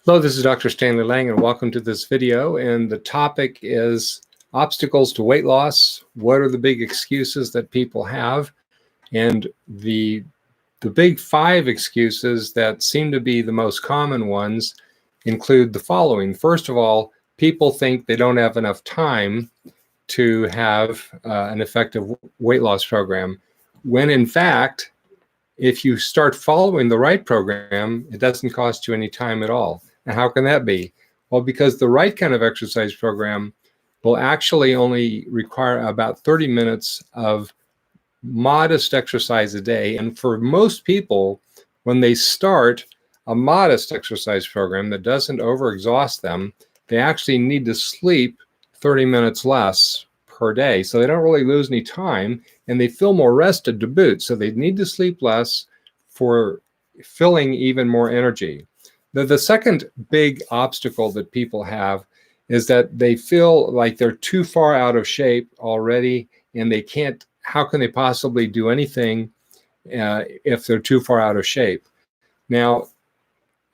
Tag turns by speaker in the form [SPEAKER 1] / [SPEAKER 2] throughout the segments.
[SPEAKER 1] Hello, this is Dr. Stanley Lang, and welcome to this video. And the topic is obstacles to weight loss. What are the big excuses that people have? And the big 5 excuses that seem to be the most common ones include the following. First of all, people think they don't have enough time to have an effective weight loss program, when in fact, if you start following the right program, it doesn't cost you any time at all. And how can that be? Well, because the right kind of exercise program will actually only require about 30 minutes of modest exercise a day. And for most people, when they start a modest exercise program that doesn't overexhaust them, they actually need to sleep 30 minutes less per day. So they don't really lose any time, and they feel more rested to boot. So they need to sleep less for filling even more energy. The second big obstacle that people have is that they feel like they're too far out of shape already, and they can't, how can they possibly do anything if they're too far out of shape? Now,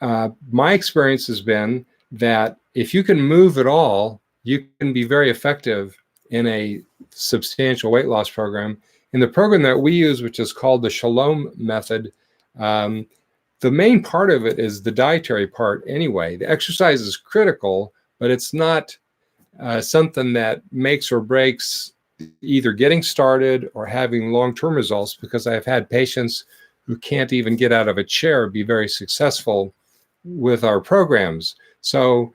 [SPEAKER 1] my experience has been that if you can move at all, you can be very effective in a substantial weight loss program. In the program that we use, which is called the Shalom Method, the main part of it is the dietary part anyway. The exercise is critical, but it's not something that makes or breaks either getting started or having long-term results, because I've had patients who can't even get out of a chair be very successful with our programs. So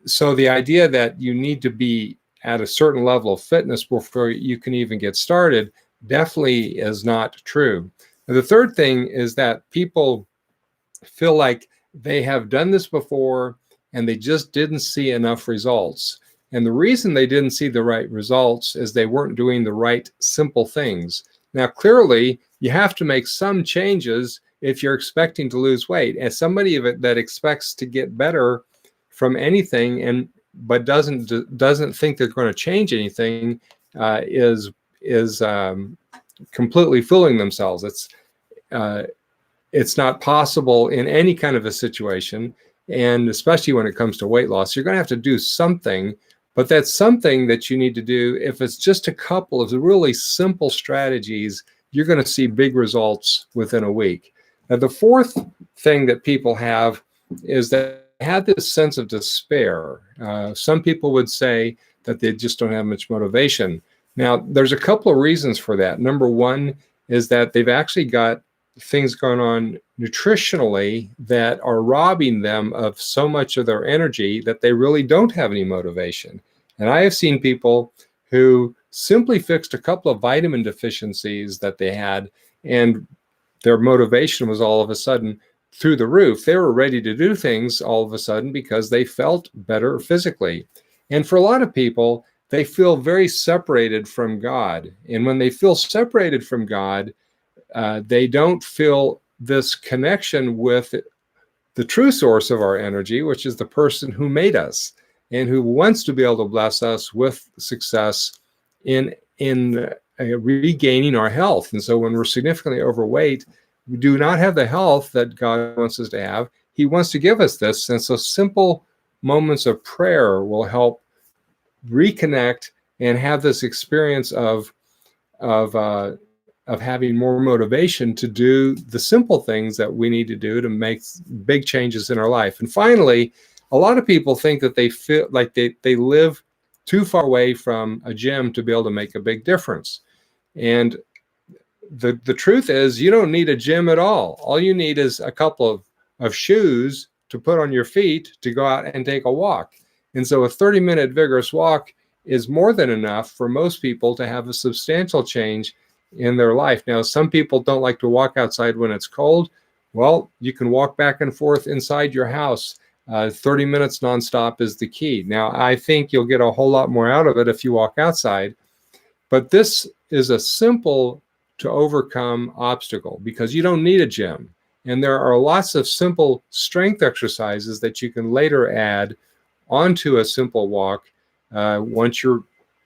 [SPEAKER 1] the idea that you need to be at a certain level of fitness before you can even get started definitely is not true. And the third thing is that people feel like they have done this before and they just didn't see enough results. And the reason they didn't see the right results is they weren't doing the right simple things. Now, clearly, you have to make some changes if you're expecting to lose weight. As somebody that expects to get better from anything but doesn't think they're going to change anything is completely fooling themselves. It's not possible in any kind of a situation, and especially when it comes to weight loss. You're going to have to do something, but that's something that you need to do. If it's just a couple of really simple strategies, you're going to see big results within a week. Now, the fourth thing that people have is that they have this sense of despair. Some people would say that they just don't have much motivation. Now, there's a couple of reasons for that. Number one is that they've actually got things going on nutritionally that are robbing them of so much of their energy that they really don't have any motivation. And I have seen people who simply fixed a couple of vitamin deficiencies that they had, and their motivation was all of a sudden through the roof. They were ready to do things all of a sudden because they felt better physically. And for a lot of people, they feel very separated from God. And when they feel separated from God, they don't feel this connection with the true source of our energy, which is the person who made us and who wants to be able to bless us with success in regaining our health. And so when we're significantly overweight, we do not have the health that God wants us to have. He wants to give us this. And so simple moments of prayer will help reconnect and have this experience of having more motivation to do the simple things that we need to do to make big changes in our life. And finally, a lot of people think that they feel like they live too far away from a gym to be able to make a big difference. And the truth is, you don't need a gym at all. All you need is a couple of shoes to put on your feet to go out and take a walk. And so a 30-minute vigorous walk is more than enough for most people to have a substantial change in their life. Now, some people don't like to walk outside when it's cold. Well, you can walk back and forth inside your house. 30 minutes nonstop is the key. Now, I think you'll get a whole lot more out of it if you walk outside, but this is a simple to overcome obstacle because you don't need a gym. And there are lots of simple strength exercises that you can later add onto a simple walk. Once you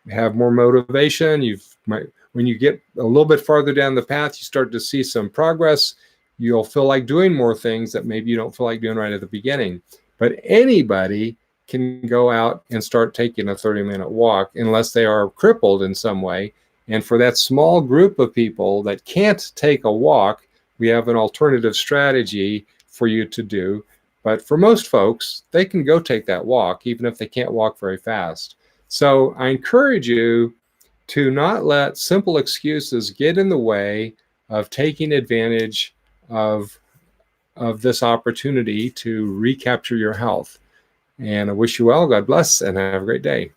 [SPEAKER 1] have more motivation, when you get a little bit farther down the path, you start to see some progress. You'll feel like doing more things that maybe you don't feel like doing right at the beginning. But anybody can go out and start taking a 30-minute walk unless they are crippled in some way. And for that small group of people that can't take a walk, we have an alternative strategy for you to do. But for most folks, they can go take that walk, even if they can't walk very fast. So I encourage you to not let simple excuses get in the way of taking advantage of this opportunity to recapture your health. And I wish you well. God bless, and have a great day.